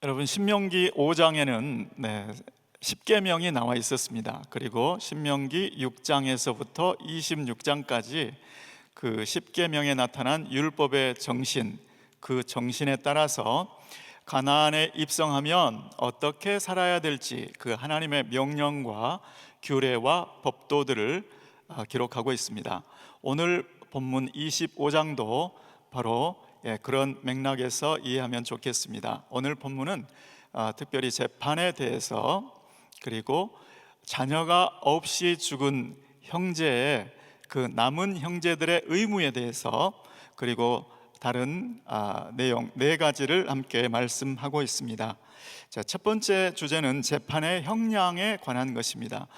여러분, 신명기 5장에는 10계명이 나와 있었습니다. 그리고 신명기 6장에서부터 26장까지 그 10계명에 나타난 율법의 정신, 그 정신에 따라서 가나안에 입성하면 어떻게 살아야 될지 그 하나님의 명령과 규례와 법도들을 기록하고 있습니다. 오늘 본문 25장도 바로 그런 맥락에서 이해하면 좋겠습니다. 오늘 본문은 특별히 재판에 대해서, 그리고 자녀가 없이 죽은 형제의 그 남은 형제들의 의무에 대해서, 그리고 다른 내용 4가지를 함께 말씀하고 있습니다. 자, 첫 번째 주제는 재판의 형량에 관한 것입니다.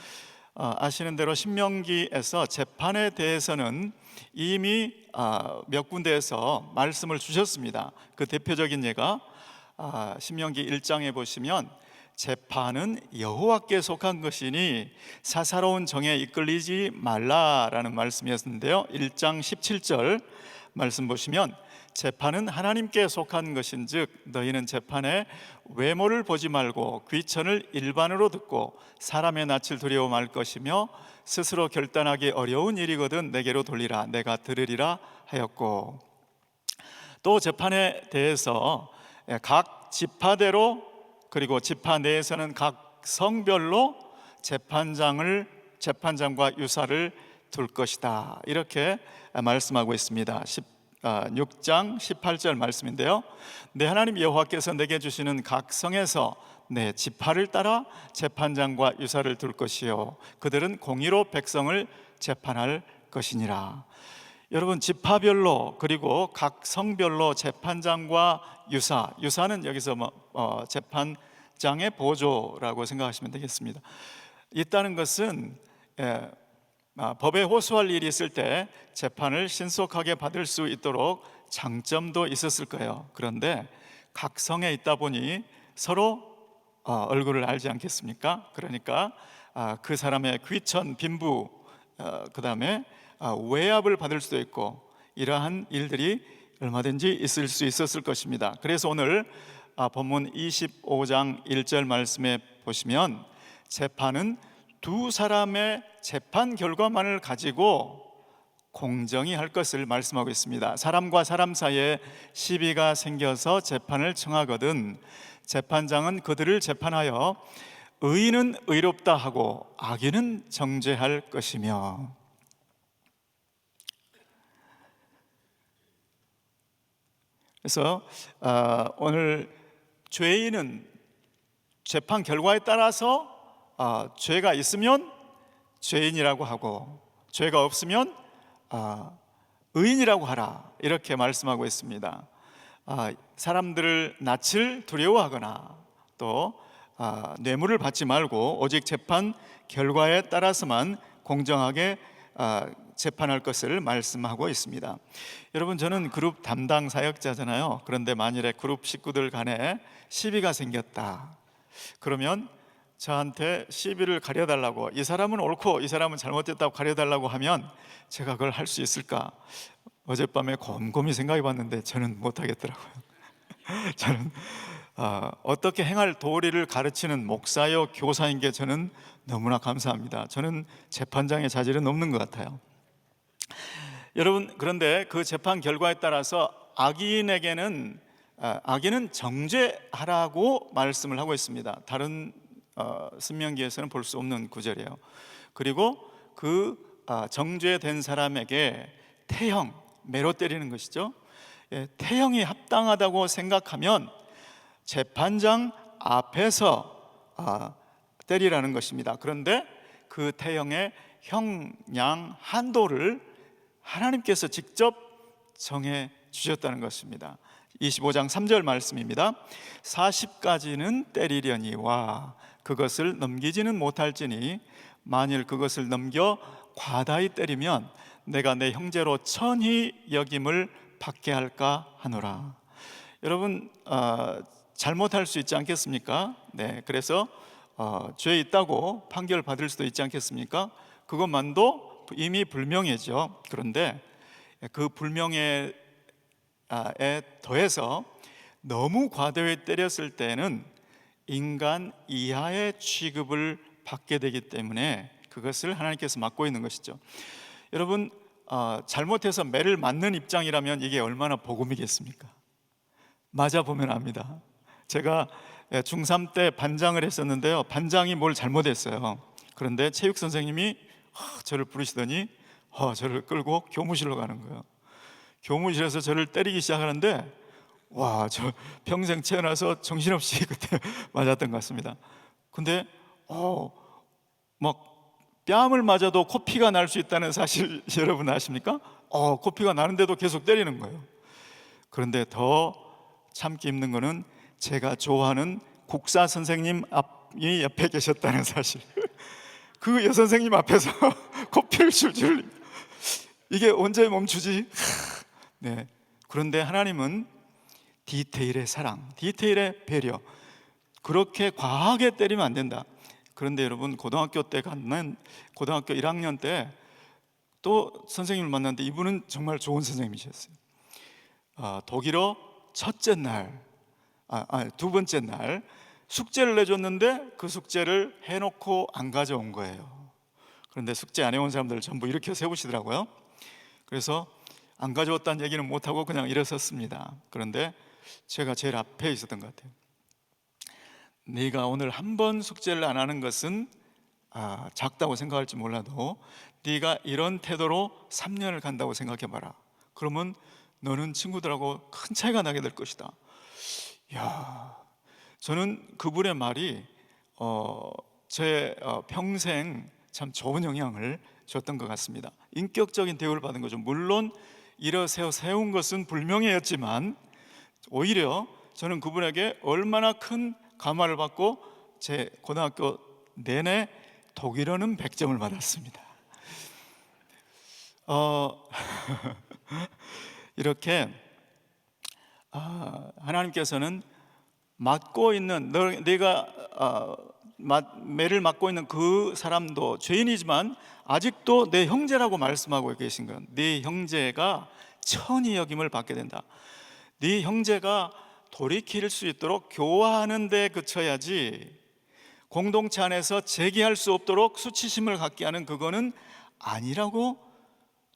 아시는 대로 신명기에서 재판에 대해서는 이미 몇 군데에서 말씀을 주셨습니다. 그 대표적인 예가 신명기 1장에 보시면 재판은 여호와께 속한 것이니 사사로운 정에 이끌리지 말라라는 말씀이었는데요, 1장 17절 말씀 보시면 재판은 하나님께 속한 것인즉 너희는 재판에 외모를 보지 말고 귀천을 일반으로 듣고 사람의 낯을 두려워 말 것이며 스스로 결단하기 어려운 일이거든 내게로 돌리라 내가 들으리라 하였고, 또 재판에 대해서 각 지파대로, 그리고 지파 내에서는 각 성별로 재판장과 유사를 둘 것이다, 이렇게 말씀하고 있습니다. 6장 18절 말씀인데요, 내 하나님 여호와께서 내게 주시는 각 성에서 내 지파를 따라 재판장과 유사를 둘 것이요 그들은 공의로 백성을 재판할 것이니라. 여러분, 지파별로 그리고 각 성별로 재판장과 유사는 여기서 재판장의 보조라고 생각하시면 되겠습니다. 있다는 것은 법에 호소할 일이 있을 때 재판을 신속하게 받을 수 있도록 장점도 있었을 거예요. 그런데 각 성에 있다 보니 서로 얼굴을 알지 않겠습니까? 그러니까 그 사람의 귀천, 빈부, 그 다음에 외압을 받을 수도 있고, 이러한 일들이 얼마든지 있을 수 있었을 것입니다. 그래서 오늘 본문 25장 1절 말씀에 보시면 재판은 두 사람의 재판 결과만을 가지고 공정히 할 것을 말씀하고 있습니다. 사람과 사람 사이에 시비가 생겨서 재판을 청하거든 재판장은 그들을 재판하여 의인은 의롭다 하고 악인은 정죄할 것이며. 그래서 오늘 죄인은 재판 결과에 따라서 죄가 있으면 죄인이라고 하고 죄가 없으면 의인이라고 하라, 이렇게 말씀하고 있습니다. 사람들을 낯을 두려워하거나 또 뇌물을 받지 말고 오직 재판 결과에 따라서만 공정하게 재판할 것을 말씀하고 있습니다. 여러분, 저는 그룹 담당 사역자잖아요. 그런데 만일에 그룹 식구들 간에 시비가 생겼다, 그러면 저한테 시비를 가려달라고, 이 사람은 옳고 이 사람은 잘못됐다고 가려달라고 하면 제가 그걸 할 수 있을까? 어젯밤에 곰곰이 생각해 봤는데 저는 못하겠더라고요. 저는 어떻게 행할 도리를 가르치는 목사요 교사인 게 저는 너무나 감사합니다. 저는 재판장의 자질은 없는 것 같아요. 여러분, 그런데 그 재판 결과에 따라서 악인은 정죄하라고 말씀을 하고 있습니다. 다른 신명기에서는 볼 수 없는 구절이에요. 그리고 그 정죄된 사람에게 태형, 매로 때리는 것이죠. 태형이 합당하다고 생각하면 재판장 앞에서 때리라는 것입니다. 그런데 그 태형의 형량 한도를 하나님께서 직접 정해 주셨다는 것입니다. 25장 3절 말씀입니다. 40까지는 때리려니와 그것을 넘기지는 못할지니 만일 그것을 넘겨 과다히 때리면 내가 내 형제로 천히 여김을 받게 할까 하노라. 여러분, 잘못할 수 있지 않겠습니까? 그래서 죄 있다고 판결 받을 수도 있지 않겠습니까? 그것만도 이미 불명예죠. 그런데 그 불명예에 더해서 너무 과도히 때렸을 때는 인간 이하의 취급을 받게 되기 때문에 그것을 하나님께서 막고 있는 것이죠. 여러분, 잘못해서 매를 맞는 입장이라면 이게 얼마나 복음이겠습니까? 맞아보면 압니다. 제가 중3 때 반장을 했었는데요, 반장이 뭘 잘못했어요. 그런데 체육 선생님이 저를 부르시더니 저를 끌고 교무실로 가는 거예요. 교무실에서 저를 때리기 시작하는데, 와, 저 평생 태어나서 정신없이 그때 맞았던 것 같습니다. 근데 막 뺨을 맞아도 코피가 날 수 있다는 사실 여러분 아십니까? 코피가 나는데도 계속 때리는 거예요. 그런데 더 참기 힘든 거는 제가 좋아하는 국사 선생님 이 옆에 계셨다는 사실. 그 여선생님 앞에서 코피를 줄줄, 이게 언제 멈추지? 네. 그런데 하나님은 디테일의 사랑, 디테일의 배려, 그렇게 과하게 때리면 안 된다. 그런데 여러분, 고등학교 1학년 때 또 선생님을 만났는데 이분은 정말 좋은 선생님이셨어요. 독일어 첫째 날, 두 번째 날 숙제를 내줬는데 그 숙제를 해놓고 안 가져온 거예요. 그런데 숙제 안 해온 사람들을 전부 일으켜 세우시더라고요. 그래서 안 가져왔다는 얘기는 못하고 그냥 일어섰습니다. 그런데 제가 제일 앞에 있었던 것 같아요. 네가 오늘 한 번 숙제를 안 하는 것은 작다고 생각할지 몰라도 네가 이런 태도로 3년을 간다고 생각해봐라. 그러면 너는 친구들하고 큰 차이가 나게 될 것이다. 저는 그분의 말이 제 평생 참 좋은 영향을 줬던 것 같습니다. 인격적인 대우를 받은 거죠. 물론 세운 것은 불명예였지만 오히려 저는 그분에게 얼마나 큰 감화를 받고 제 고등학교 내내 독일어는 100점을 받았습니다. 이렇게 하나님께서는 맡고 있는 내가 매를 맡고 있는 그 사람도 죄인이지만 아직도 내 형제라고 말씀하고 계신 건, 네 형제가 천히 여김을 받게 된다. 네 형제가 돌이킬 수 있도록 교화하는 데 그쳐야지 공동체 안에서 재기할 수 없도록 수치심을 갖게 하는 그거는 아니라고.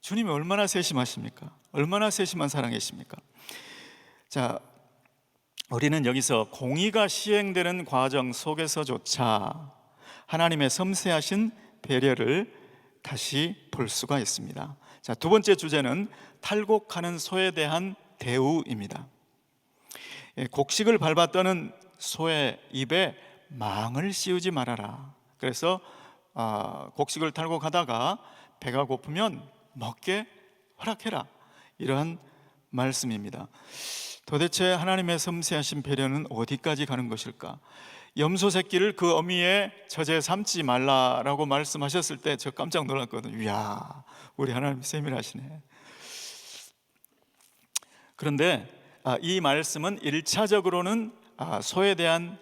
주님이 얼마나 세심하십니까? 얼마나 세심한 사랑이십니까? 자, 우리는 여기서 공의가 시행되는 과정 속에서조차 하나님의 섬세하신 배려를 다시 볼 수가 있습니다. 자, 두 번째 주제는 탈곡하는 소에 대한 대우입니다. 곡식을 밟아 떠는 소의 입에 망을 씌우지 말아라. 그래서 곡식을 탈곡하다가 배가 고프면 먹게 허락해라, 이러한 말씀입니다. 도대체 하나님의 섬세하신 배려는 어디까지 가는 것일까? 염소 새끼를 그 어미의 젖에 삼지 말라라고 말씀하셨을 때 저 깜짝 놀랐거든요. 이야, 우리 하나님 세밀하시네. 그런데 이 말씀은 1차적으로는 소에 대한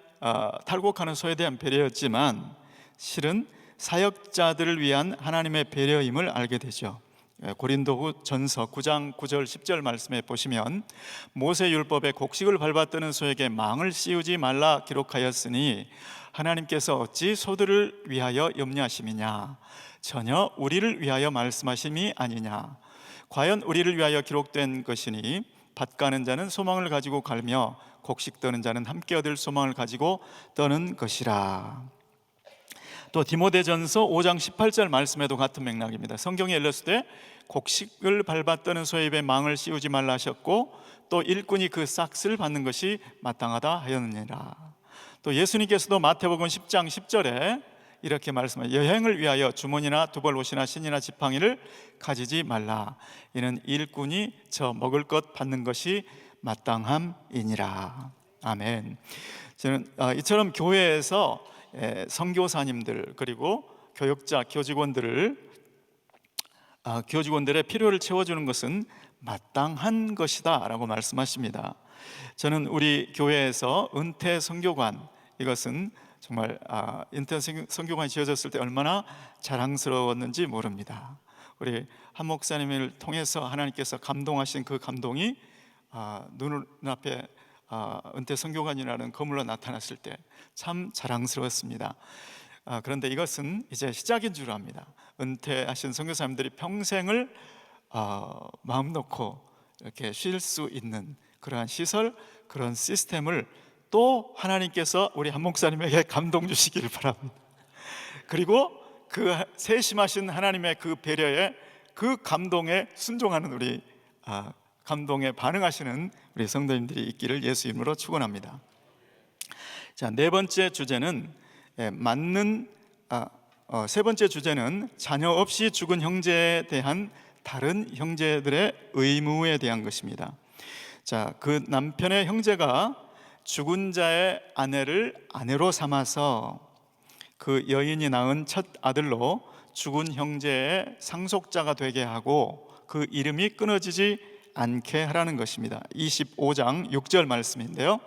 탈곡하는 소에 대한 배려였지만 실은 사역자들을 위한 하나님의 배려임을 알게 되죠. 고린도 전서 9장 9절 10절 말씀에 보시면 모세 율법에 곡식을 밟아 뜨는 소에게 망을 씌우지 말라 기록하였으니 하나님께서 어찌 소들을 위하여 염려하심이냐, 전혀 우리를 위하여 말씀하심이 아니냐. 과연 우리를 위하여 기록된 것이니 밭 가는 자는 소망을 가지고 갈며 곡식 떠는 자는 함께 얻을 소망을 가지고 떠는 것이라. 또 디모데전서 5장 18절 말씀에도 같은 맥락입니다. 성경에 열렸을 때 곡식을 밟아 떠는 소의 입에 망을 씌우지 말라 하셨고 또 일꾼이 그 싹을 받는 것이 마땅하다 하였느니라. 또 예수님께서도 마태복음 10장 10절에 이렇게 말씀하셨습니다. 여행을 위하여 주머니나 두벌옷이나 신이나 지팡이를 가지지 말라. 이는 일꾼이 저 먹을 것 받는 것이 마땅함이니라. 아멘. 저는 이처럼 교회에서 선교사님들 그리고 교육자, 교직원들의 필요를 채워주는 것은 마땅한 것이다 라고 말씀하십니다. 저는 우리 교회에서 은퇴 선교관, 이것은 정말 은퇴 선교관이 지어졌을 때 얼마나 자랑스러웠는지 모릅니다. 우리 한 목사님을 통해서 하나님께서 감동하신 그 감동이 눈앞에 은퇴 선교관이라는 건물로 나타났을 때 참 자랑스러웠습니다. 그런데 이것은 이제 시작인 줄 압니다. 은퇴하신 선교사님들이 평생을 마음 놓고 이렇게 쉴 수 있는 그러한 시설, 그런 시스템을 또 하나님께서 우리 한 목사님에게 감동 주시기를 바랍니다. 그리고 그 세심하신 하나님의 그 배려에, 그 감동에 순종하는 우리, 감동에 반응하시는 우리 성도님들이 있기를 예수 이름으로 축원합니다. 자, 네 번째 주제는 세 번째 주제는 자녀 없이 죽은 형제에 대한 다른 형제들의 의무에 대한 것입니다. 자, 그 남편의 형제가 죽은 자의 아내를 아내로 삼아서 그 여인이 낳은 첫 아들로 죽은 형제의 상속자가 되게 하고 그 이름이 끊어지지 않게 하라는 것입니다. 25장 6절 말씀인데요,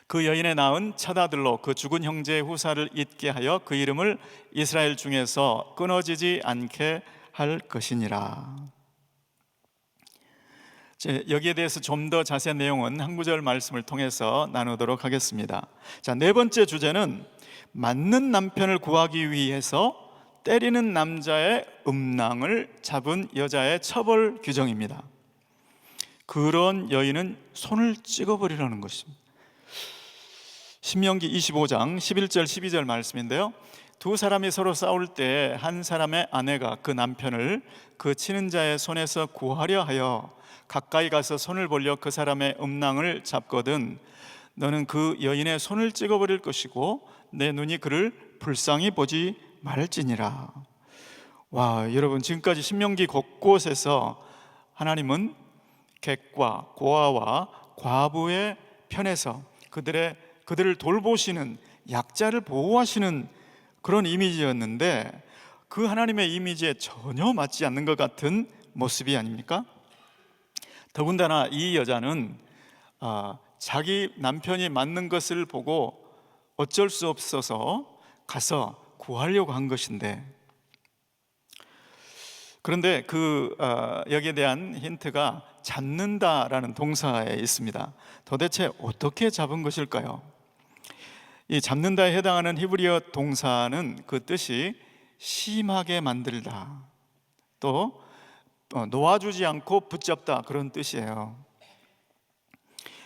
그 여인의 낳은 첫 아들로 그 죽은 형제의 후사를 잇게 하여 그 이름을 이스라엘 중에서 끊어지지 않게 할 것이니라. 여기에 대해서 좀 더 자세한 내용은 한 구절 말씀을 통해서 나누도록 하겠습니다. 자, 네 번째 주제는 맞는 남편을 구하기 위해서 때리는 남자의 음낭을 잡은 여자의 처벌 규정입니다. 그런 여인은 손을 찍어버리라는 것입니다. 신명기 25장 11절 12절 말씀인데요, 두 사람이 서로 싸울 때 한 사람의 아내가 그 남편을 그 치는 자의 손에서 구하려 하여 가까이 가서 손을 벌려 그 사람의 음낭을 잡거든 너는 그 여인의 손을 찍어버릴 것이고 내 눈이 그를 불쌍히 보지 말지니라. 와, 여러분, 지금까지 신명기 곳곳에서 하나님은 객과 고아와 과부의 편에서 그들을 돌보시는, 약자를 보호하시는 그런 이미지였는데, 그 하나님의 이미지에 전혀 맞지 않는 것 같은 모습이 아닙니까? 더군다나 이 여자는 자기 남편이 맞는 것을 보고 어쩔 수 없어서 가서 구하려고 한 것인데, 그런데 여기에 대한 힌트가 잡는다라는 동사에 있습니다. 도대체 어떻게 잡은 것일까요? 이 잡는다에 해당하는 히브리어 동사는 그 뜻이 심하게 만들다, 또 놓아주지 않고 붙잡다, 그런 뜻이에요.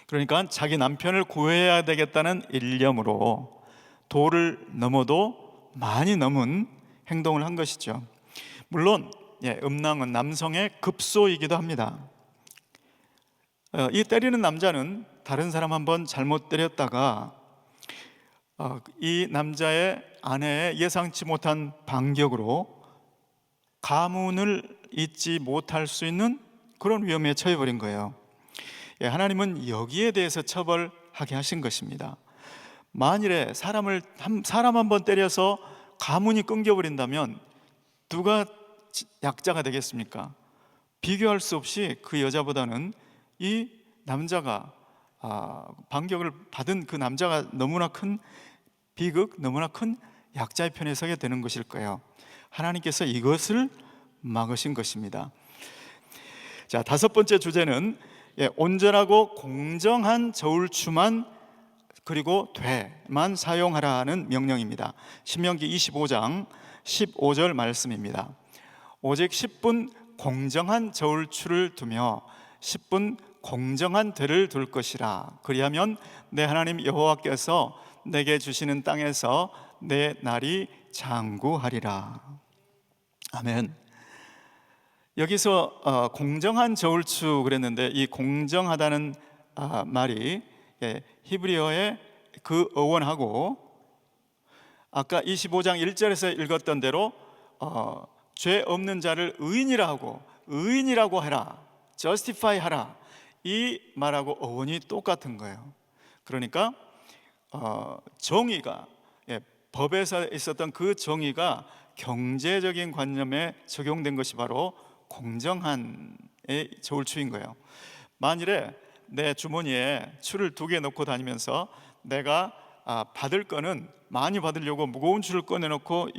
그러니까 자기 남편을 구해야 되겠다는 일념으로 도를 넘어도 많이 넘은 행동을 한 것이죠. 물론 음낭은 남성의 급소이기도 합니다. 이 때리는 남자는 다른 사람 한번 잘못 때렸다가 이 남자의 아내의 예상치 못한 반격으로 가문을 잇지 못할 수 있는 그런 위험에 처해버린 거예요. 하나님은 여기에 대해서 처벌하게 하신 것입니다. 만일에 사람 한 번 때려서 가문이 끊겨버린다면 누가 약자가 되겠습니까? 비교할 수 없이 그 여자보다는 이 남자가, 반격을 받은 그 남자가 너무나 큰 비극, 너무나 큰 약자의 편에 서게 되는 것일 거예요. 하나님께서 이것을 막으신 것입니다. 자, 다섯 번째 주제는 온전하고 공정한 저울추만 그리고 되만 사용하라는 명령입니다. 신명기 25장 15절 말씀입니다. 오직 10분 공정한 저울추를 두며 10분 공정한 되를 둘 것이라. 그리하면 내 하나님 여호와께서 내게 주시는 땅에서 내 날이 장구하리라. 아멘. 여기서 공정한 저울추 그랬는데, 이 공정하다는 말이 히브리어의 그 어원하고 아까 25장 1절에서 읽었던 대로 죄 없는 자를 의인이라고 해라, justify 하라, 이 말하고 어원이 똑같은 거예요. 그러니까 정의가, 법에서 있었던 그 정의가 경제적인 관념에 적용된 것이 바로 공정한의 저울추인 거예요. 만일에 내 주머니에 추를 2개 넣고 다니면서 내가 받을 거는 많이 받으려고 무거운 추를 꺼내놓고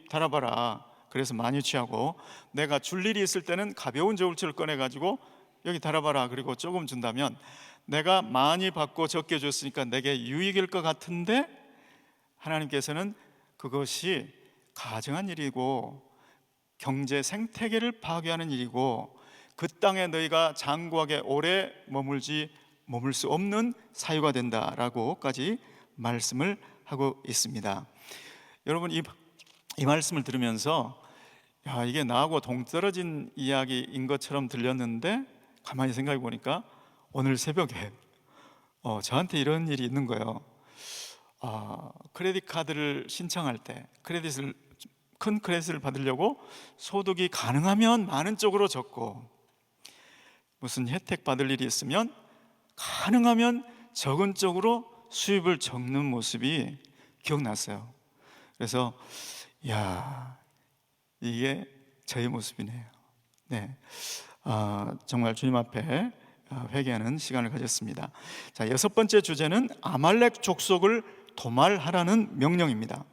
달아봐라, 그래서 많이 취하고, 내가 줄 일이 있을 때는 가벼운 저울추를 꺼내가지고 여기 달아봐라, 그리고 조금 준다면 내가 많이 받고 적게 줬으니까 내게 유익일 것 같은데 하나님께서는 그것이 가증한 일이고 경제 생태계를 파괴하는 일이고 그 땅에 너희가 장구하게 오래 머물 수 없는 사유가 된다라고까지 말씀을 하고 있습니다. 여러분, 이 말씀을 들으면서 이게 나하고 동떨어진 이야기인 것처럼 들렸는데 가만히 생각해 보니까 오늘 새벽에 저한테 이런 일이 있는 거예요. 크레딧 카드를 신청할 때 큰 크레딧을 받으려고 소득이 가능하면 많은 쪽으로 적고 무슨 혜택 받을 일이 있으면 가능하면 적은 쪽으로 수입을 적는 모습이 기억났어요. 그래서 이게 저의 모습이네요. 네, 정말 주님 앞에 회개하는 시간을 가졌습니다. 자, 여섯 번째 주제는 아말렉 족속을 도말하라는 명령입니다.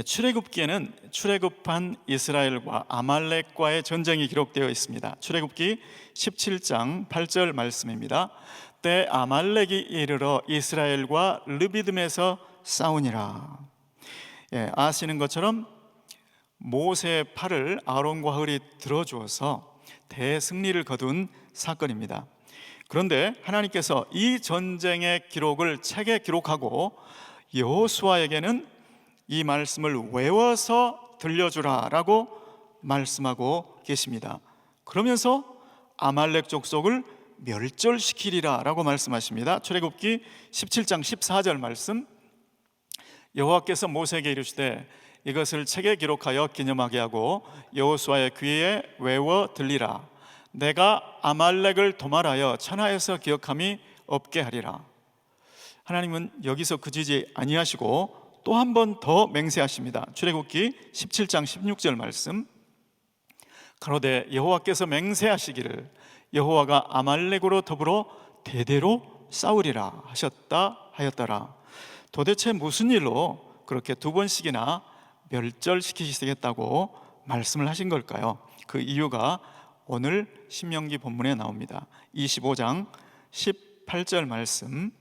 출애굽기에는 출애굽한 이스라엘과 아말렉과의 전쟁이 기록되어 있습니다. 출애굽기 17장 8절 말씀입니다. 때 아말렉이 이르러 이스라엘과 르비딤에서 싸우니라. 아시는 것처럼 모세의 팔을 아론과 홀이 들어주어서 대승리를 거둔 사건입니다. 그런데 하나님께서 이 전쟁의 기록을 책에 기록하고 여호수아에게는 이 말씀을 외워서 들려주라라고 말씀하고 계십니다. 그러면서 아말렉 족속을 멸절시키리라라고 말씀하십니다. 출애굽기 17장 14절 말씀, 여호와께서 모세에게 이르시되 이것을 책에 기록하여 기념하게 하고 여호수아의 귀에 외워 들리라. 내가 아말렉을 도말하여 천하에서 기억함이 없게 하리라. 하나님은 여기서 그치지 아니하시고 또 한 번 더 맹세하십니다. 출애굽기 17장 16절 말씀, 가로되 여호와께서 맹세하시기를 여호와가 아말렉으로 더불어 대대로 싸우리라 하였더라. 도대체 무슨 일로 그렇게 두 번씩이나 멸절시키시겠다고 말씀을 하신 걸까요? 그 이유가 오늘 신명기 본문에 나옵니다. 25장 18절 말씀,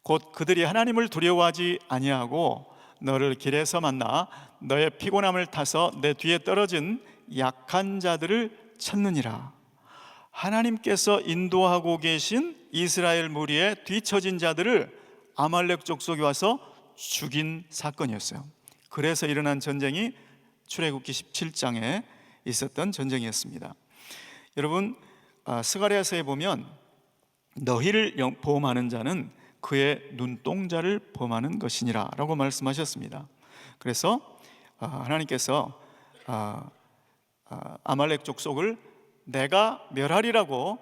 곧 그들이 하나님을 두려워하지 아니하고 너를 길에서 만나 너의 피곤함을 타서 내 뒤에 떨어진 약한 자들을 찾느니라. 하나님께서 인도하고 계신 이스라엘 무리에 뒤처진 자들을 아말렉 족속이 와서 죽인 사건이었어요. 그래서 일어난 전쟁이 출애굽기 17장에 있었던 전쟁이었습니다. 여러분, 스가랴서에 보면 너희를 보험하는 자는 그의 눈동자를 범하는 것이니라 라고 말씀하셨습니다. 그래서 하나님께서 아말렉 족속을 내가 멸하리라고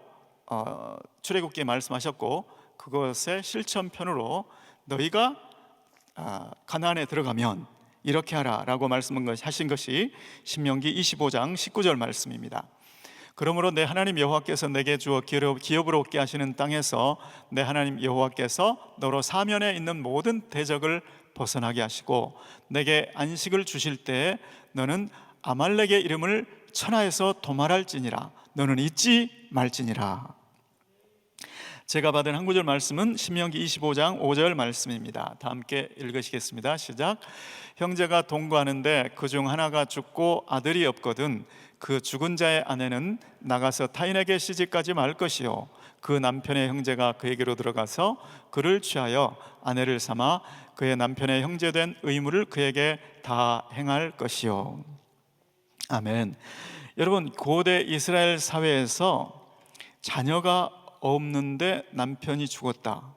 출애굽기에 말씀하셨고, 그것의 실천편으로 너희가 가나안에 들어가면 이렇게 하라 라고 말씀하신 것이 신명기 25장 19절 말씀입니다. 그러므로 내 하나님 여호와께서 내게 주어 기업을 얻게 하시는 땅에서 내 하나님 여호와께서 너로 사면에 있는 모든 대적을 벗어나게 하시고 내게 안식을 주실 때에 너는 아말렉의 이름을 천하에서 도말할지니라. 너는 잊지 말지니라. 제가 받은 한 구절 말씀은 신명기 25장 5절 말씀입니다. 다 함께 읽으시겠습니다. 시작. 형제가 동거하는데 그중 하나가 죽고 아들이 없거든 그 죽은 자의 아내는 나가서 타인에게 시집가지 말 것이요 그 남편의 형제가 그에게로 들어가서 그를 취하여 아내를 삼아 그의 남편의 형제된 의무를 그에게 다 행할 것이요. 아멘. 여러분, 고대 이스라엘 사회에서 자녀가 없는데 남편이 죽었다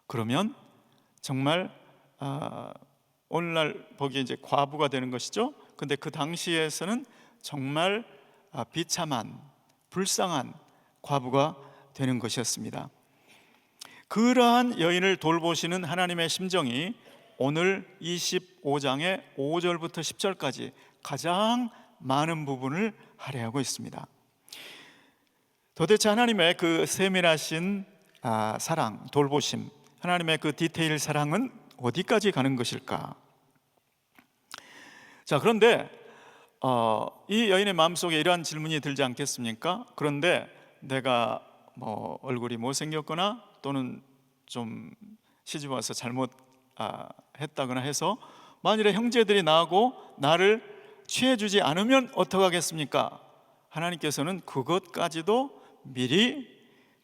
그러면 정말 오늘날 보기에 이제 과부가 되는 것이죠. 근데 그 당시에서는 정말 비참한 불쌍한 과부가 되는 것이었습니다. 그러한 여인을 돌보시는 하나님의 심정이 오늘 25장의 5절부터 10절까지 가장 많은 부분을 할애하고 있습니다. 도대체 하나님의 그 세밀하신 사랑, 돌보심, 하나님의 그 디테일 사랑은 어디까지 가는 것일까? 자, 그런데 이 여인의 마음속에 이러한 질문이 들지 않겠습니까? 그런데 내가 뭐 얼굴이 못생겼거나 또는 좀 시집 와서 잘못 했다거나 해서 만일에 형제들이 나하고 나를 취해주지 않으면 어떡하겠습니까? 하나님께서는 그것까지도 미리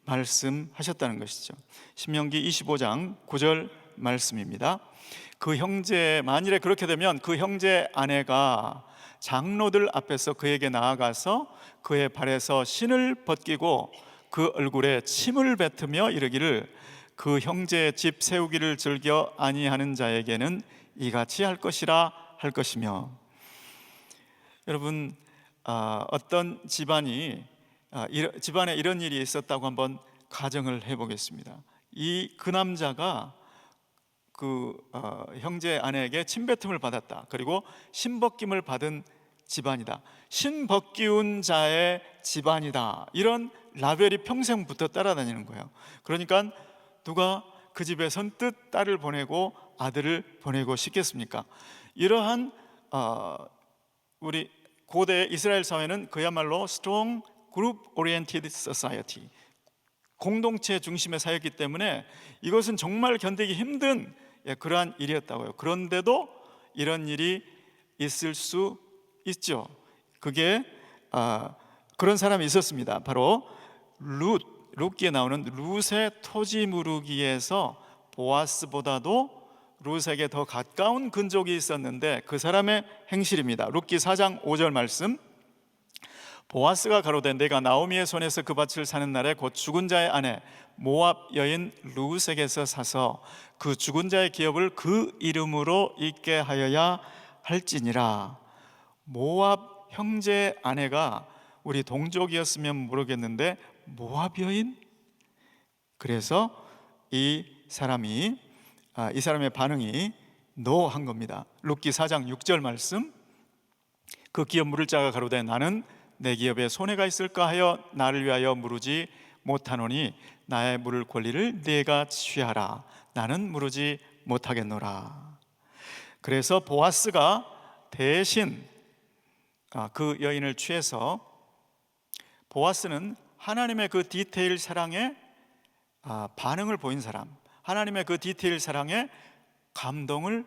말씀하셨다는 것이죠. 신명기 25장 9절 말씀입니다. 그 형제, 만일에 그렇게 되면 그 형제 아내가 장로들 앞에서 그에게 나아가서 그의 발에서 신을 벗기고 그 얼굴에 침을 뱉으며 이르기를 그 형제의 집 세우기를 즐겨 아니하는 자에게는 이같이 할 것이라 할 것이며. 여러분, 어떤 집안에 이런 일이 있었다고 한번 가정을 해보겠습니다. 그 남자가 형제 아내에게 침뱉음을 받았다. 그리고 신벗김을 받은 집안이다. 신벗기운 자의 집안이다. 이런 라벨이 평생부터 따라다니는 거예요. 그러니까 누가 그 집에 선뜻 딸을 보내고 아들을 보내고 싶겠습니까? 이러한 우리 고대 이스라엘 사회는 그야말로 strong group oriented society, 공동체 중심의 사회였기 때문에 이것은 정말 견디기 힘든 그러한 일이었다고요. 그런데도 이런 일이 있을 수 있죠. 그게 그런 사람이 있었습니다. 바로 룻기에 나오는 룻의 토지 무르기에서 보아스보다도 룻에게 더 가까운 근족이 있었는데 그 사람의 행실입니다. 룻기 4장 5절 말씀. 보아스가 가로되 내가 나오미의 손에서 그 밭을 사는 날에 곧 죽은 자의 아내 모압 여인 룻에게서 사서 그 죽은 자의 기업을 그 이름으로 있게 하여야 할지니라. 모압 형제의 아내가 우리 동족이었으면 모르겠는데 모압 여인? 그래서 이 사람의 반응이 노한 겁니다. 룻기 4장 6절 말씀. 그 기업 물을 자가 가로되 나는 내 기업에 손해가 있을까 하여 나를 위하여 물으지 못하노니 나의 물을 권리를 네가 취하라. 나는 물으지 못하겠노라. 그래서 보아스가 대신 그 여인을 취해서, 보아스는 하나님의 그 디테일 사랑에 반응을 보인 사람, 하나님의 그 디테일 사랑에 감동을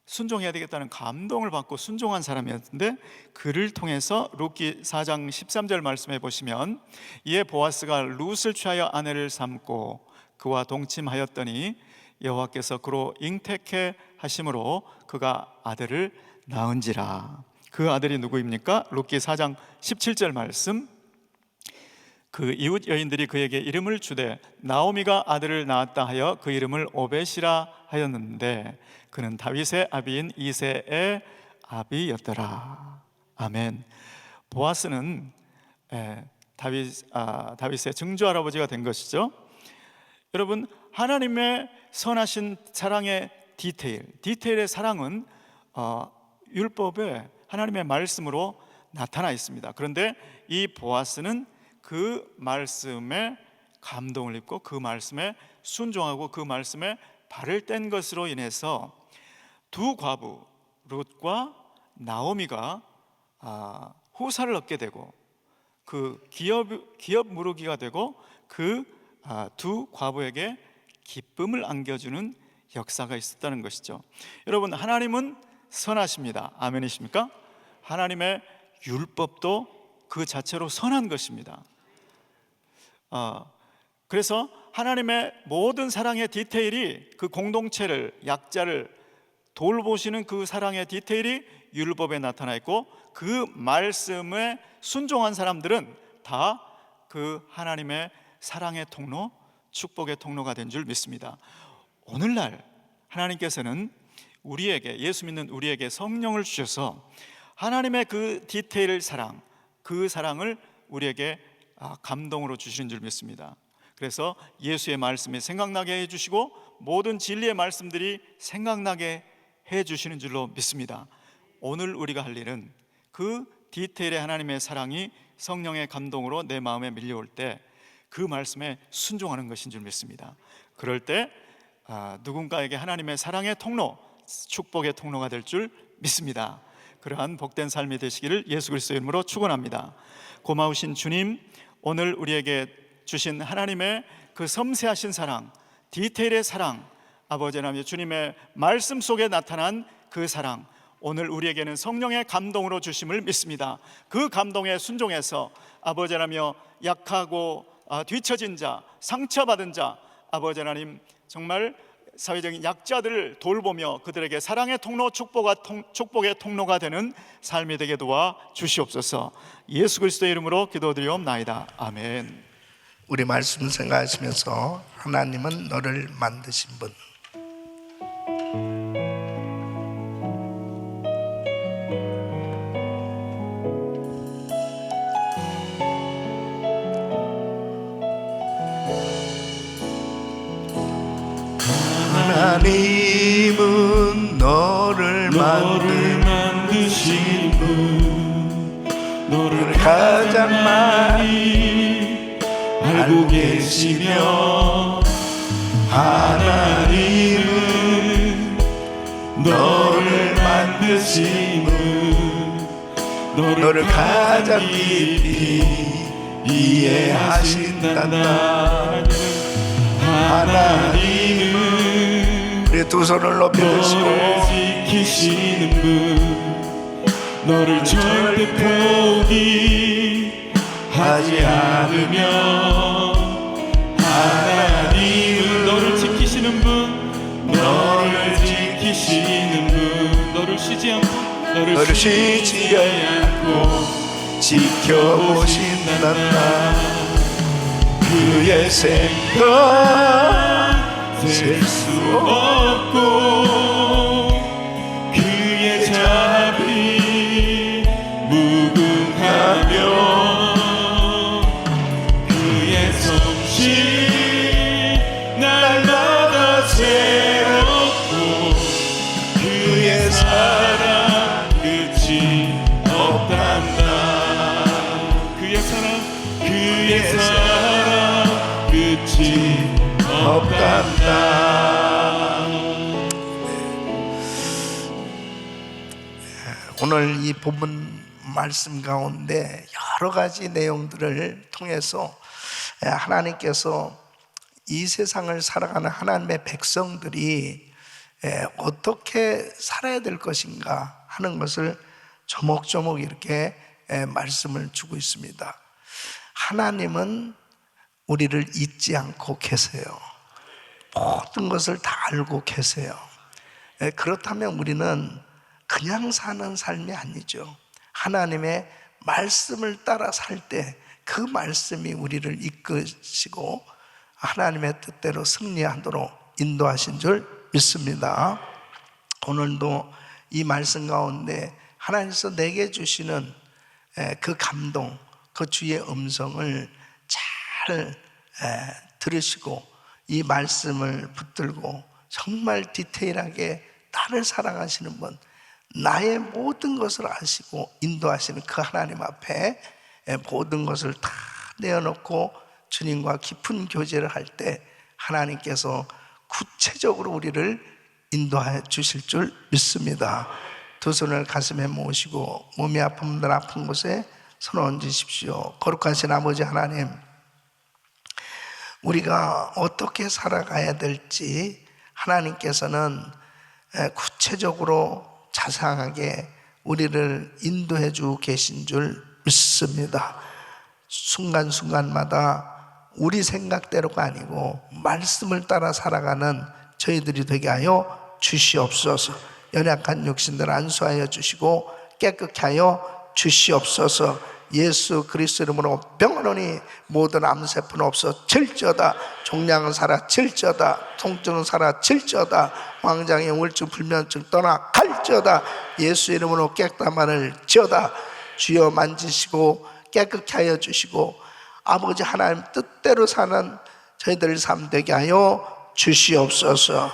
순종해야 되겠다는 감동을 받고 순종한 사람이었는데, 그를 통해서 룻기 4장 13절 말씀해 보시면 이에 보아스가 룻을 취하여 아내를 삼고 그와 동침하였더니 여호와께서 그로 잉태케 하심으로 그가 아들을 낳은지라. 그 아들이 누구입니까? 룻기 4장 17절 말씀. 그 이웃 여인들이 그에게 이름을 주되 나오미가 아들을 낳았다 하여 그 이름을 오벳이라 하였는데 그는 다윗의 아비인 이새의 아비였더라. 아멘. 보아스는 다윗의 증조 할아버지가 된 것이죠. 여러분, 하나님의 선하신 사랑의 디테일의 사랑은 율법에 하나님의 말씀으로 나타나 있습니다. 그런데 이 보아스는 그 말씀에 감동을 입고 그 말씀에 순종하고 그 말씀에 발을 뗀 것으로 인해서 두 과부 룻과 나오미가 후사를 얻게 되고 그 기업 무르기가 되고 그 두 과부에게 기쁨을 안겨주는 역사가 있었다는 것이죠. 여러분, 하나님은 선하십니다. 아멘이십니까? 하나님의 율법도 그 자체로 선한 것입니다. 그래서 하나님의 모든 사랑의 디테일이, 그 공동체를, 약자를 돌보시는 그 사랑의 디테일이 율법에 나타나 있고, 그 말씀에 순종한 사람들은 다 그 하나님의 사랑의 통로, 축복의 통로가 된 줄 믿습니다. 오늘날 하나님께서는 우리에게, 예수 믿는 우리에게 성령을 주셔서 하나님의 그 디테일 사랑, 그 사랑을 우리에게 감동으로 주시는 줄 믿습니다. 그래서 예수의 말씀이 생각나게 해주시고 모든 진리의 말씀들이 생각나게 해주시는 줄로 믿습니다. 오늘 우리가 할 일은 그 디테일의 하나님의 사랑이 성령의 감동으로 내 마음에 밀려올 때 그 말씀에 순종하는 것인 줄 믿습니다. 그럴 때 누군가에게 하나님의 사랑의 통로, 축복의 통로가 될 줄 믿습니다. 그러한 복된 삶이 되시기를 예수 그리스도의 이름으로 축원합니다. 고마우신 주님, 오늘 우리에게 주신 하나님의 그 섬세하신 사랑, 디테일의 사랑, 아버지 하나님 주님의 말씀 속에 나타난 그 사랑, 오늘 우리에게는 성령의 감동으로 주심을 믿습니다. 그 감동에 순종해서 아버지 하나님 약하고 뒤처진 자, 상처받은 자, 아버지 하나님 정말 사회적인 약자들을 돌보며 그들에게 사랑의 통로, 축복의 통로가 되는 삶이 되게 도와 주시옵소서. 예수 그리스도의 이름으로 기도드리옵나이다. 아멘. 우리 말씀 생각하시면서 하나님은 너를 만드신 분. 하나님은 너를 만드신 분, 너를 가장 많이 알고 계시며, 하나님은 너를 만드신 분, 너를 가장 깊이 이해하신단다. 하나님은 우리 두 손을 높이 드시고 너를 지키시는 분, 너를 절대 포기하지 않으며, 하나님은 너를 지키시는 분, 너를 지키시는 분, 너를 쉬지 않고 지켜보신단다. 그의 생각 셀 수 없고, 그의 자비 무궁하며, 그의 솜씨 날마다 새롭고, 그의 사랑 끝이 없단다. 그의 사랑 끝이 없단다. 오늘 이 본문 말씀 가운데 여러 가지 내용들을 통해서 하나님께서 이 세상을 살아가는 하나님의 백성들이 어떻게 살아야 될 것인가 하는 것을 조목조목 이렇게 말씀을 주고 있습니다. 하나님은 우리를 잊지 않고 계세요. 모든 것을 다 알고 계세요. 그렇다면 우리는 그냥 사는 삶이 아니죠. 하나님의 말씀을 따라 살 때 그 말씀이 우리를 이끄시고 하나님의 뜻대로 승리하도록 인도하신 줄 믿습니다. 오늘도 이 말씀 가운데 하나님께서 내게 주시는 그 감동, 그 주의 음성을 잘 들으시고 이 말씀을 붙들고 정말 디테일하게 나를 사랑하시는 분, 나의 모든 것을 아시고 인도하시는 그 하나님 앞에 모든 것을 다 내어놓고 주님과 깊은 교제를 할 때 하나님께서 구체적으로 우리를 인도해 주실 줄 믿습니다. 두 손을 가슴에 모으시고 몸이 아픈 분들 아픈 곳에 손 얹으십시오. 거룩하신 아버지 하나님, 우리가 어떻게 살아가야 될지 하나님께서는 구체적으로 자상하게 우리를 인도해 주고 계신 줄 믿습니다. 순간순간마다 우리 생각대로가 아니고 말씀을 따라 살아가는 저희들이 되게 하여 주시옵소서. 연약한 육신들 안수하여 주시고 깨끗게 하여 주시옵소서. 예수 그리스도 이름으로 병원원이 모든 암세포는 없어질지어다. 종양은 사라질지어다. 통증은 사라질지어다. 황장의 우울증 불면증 떠나갈지어다. 예수 이름으로 깨끗함을 지어다. 주여 만지시고 깨끗게 하여 주시고 아버지 하나님 뜻대로 사는 저희들 삶 되게 하여 주시옵소서.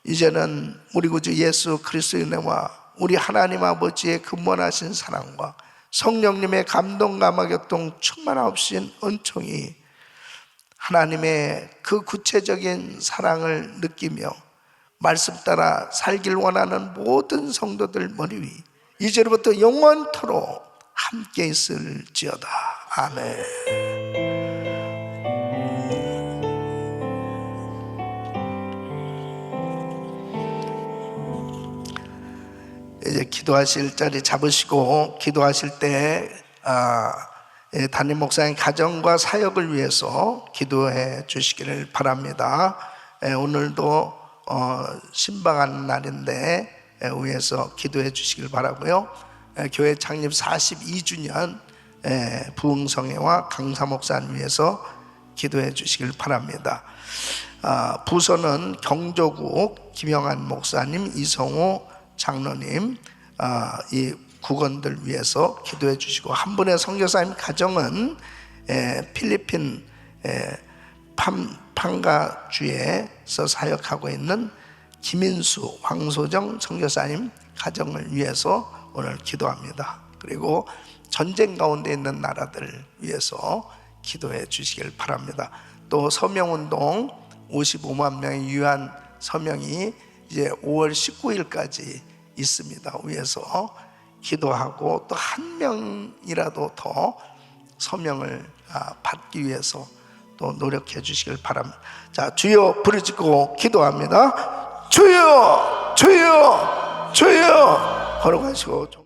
이제는 우리 구주 예수 그리스도의 은혜와 우리 하나님 아버지의 근본하신 사랑과 성령님의 감동 감화교통 충만하신 은총이 하나님의 그 구체적인 사랑을 느끼며 말씀 따라 살길 원하는 모든 성도들 머리 위 이제부터 영원토록 함께 있을지어다. 아멘. 이제 기도하실 자리 잡으시고 기도하실 때 담임 목사님 가정과 사역을 위해서 기도해 주시기를 바랍니다. 오늘도 신방하는 날인데 위해서 기도해 주시길 바라고요. 교회 창립 42주년 부흥성회와 강사 목사님 위해서 기도해 주시길 바랍니다. 부서는 경조국 김영한 목사님, 이성호 장로님 이 국원들 위해서 기도해 주시고, 한 분의 선교사님 가정은 필리핀 판가주에서 사역하고 있는 김인수, 황소정 선교사님 가정을 위해서 오늘 기도합니다. 그리고 전쟁 가운데 있는 나라들 위해서 기도해 주시길 바랍니다. 또 서명운동 55만 명의 유한 서명이 이제 5월 19일까지 있습니다. 위해서 기도하고 또 한 명이라도 더 서명을 받기 위해서 또 노력해 주시길 바랍니다. 자, 주여 부르짖고 기도합니다. 주여, 주여, 주여 걸어가시고 좀